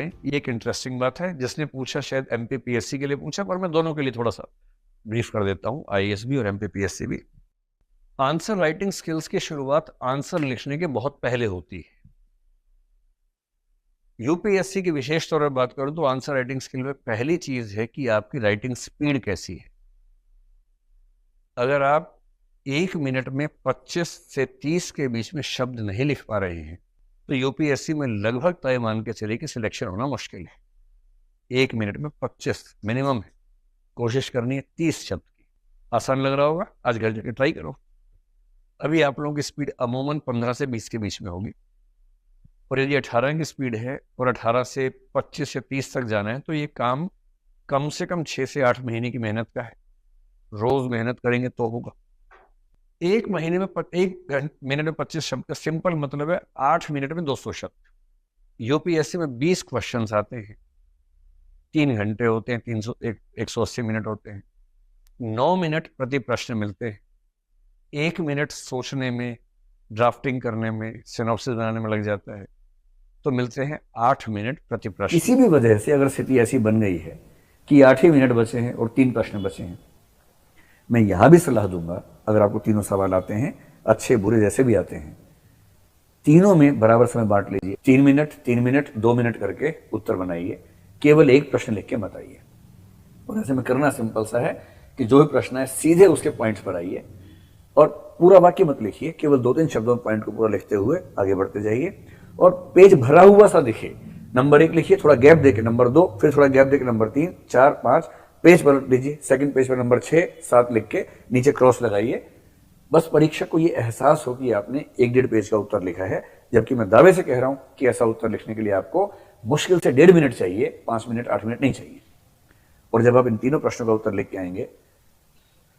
ये एक इंटरेस्टिंग बात है। जिसने पूछा शायद एमपीपीएससी के लिए पूछा, पर मैं दोनों के लिए थोड़ा सा ब्रीफ कर देता हूँ, आईएएस भी और एमपीपीएससी भी। आंसर राइटिंग स्किल्स की शुरुआत आंसर लिखने के बहुत पहले होती है। यूपीएससी की विशेष तौर पर बात करूं तो आंसर राइटिंग स्किल में पहली चीज है कि आपकी राइटिंग स्पीड कैसी है। अगर आप 1 मिनट में 25 से 30 के बीच में शब्द नहीं लिख पा रहे हैं तो यूपीएससी में लगभग तय मान के चलिए कि सिलेक्शन होना मुश्किल है। 1 मिनट में 25 मिनिमम है, कोशिश करनी है 30 शब्द की। आसान लग रहा होगा, आज घर जाके ट्राई करो। अभी आप लोगों की स्पीड अमूमन 15 से 20 के बीच में होगी, और यदि 18 की स्पीड है और 18 से 25 या 30 तक जाना है तो ये काम कम से कम 6 से 8 महीने की मेहनत का है। रोज मेहनत करेंगे तो होगा। 1 मिनट में 25 शब्द का सिंपल मतलब है 8 मिनट में 200 शब्द। यूपीएससी में 20 क्वेश्चन आते हैं, 3 घंटे होते हैं, 180 मिनट होते हैं, 9 मिनट प्रति प्रश्न मिलते हैं। 1 मिनट सोचने में, ड्राफ्टिंग करने में, सिनॉप्सिस बनाने में लग जाता है, तो मिलते हैं 8 मिनट प्रति प्रश्न। किसी भी वजह से अगर स्थिति ऐसी बन गई है कि 8 ही मिनट बचे हैं और 3 प्रश्न बचे हैं, मैं यहां भी सलाह दूंगा, अगर आपको तीनों सवाल आते हैं, अच्छे बुरे जैसे भी आते हैं, तीनों में बराबर समय बांट लीजिए। 3 मिनट 3 मिनट 2 मिनट करके उत्तर बनाइए, केवल एक प्रश्न लिख के मत आइए। और ऐसे में करना सिंपल सा है कि जो भी प्रश्न है सीधे उसके पॉइंट्स पर आइए और पूरा वाक्य मत लिखिए, केवल 2-3 शब्दों में पॉइंट को पूरा लिखते हुए आगे बढ़ते जाइए। और पेज भरा हुआ सा दिखे, नंबर 1 लिखिए, थोड़ा गैप देके नंबर 2, फिर थोड़ा गैप देके नंबर 3, 4, 5 पेज पर लीजिए। सेकंड पेज पर नंबर 6, 7 लिख के नीचे क्रॉस लगाइए। बस परीक्षक को ये एहसास हो कि आपने 1-1.5 पेज का उत्तर लिखा है, जबकि मैं दावे से कह रहा हूं कि ऐसा उत्तर लिखने के लिए आपको मुश्किल से 1.5 मिनट चाहिए, 5 मिनट 8 मिनट नहीं चाहिए। और जब आप इन तीनों प्रश्नों का उत्तर लिख के आएंगे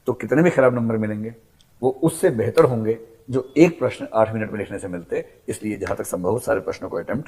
तो कितने भी खराब नंबर मिलेंगे वो उससे बेहतर होंगे जो एक प्रश्न 8 मिनट में लिखने से मिलते। इसलिए जहां तक संभव हो सारे प्रश्नों को अटेम्प्ट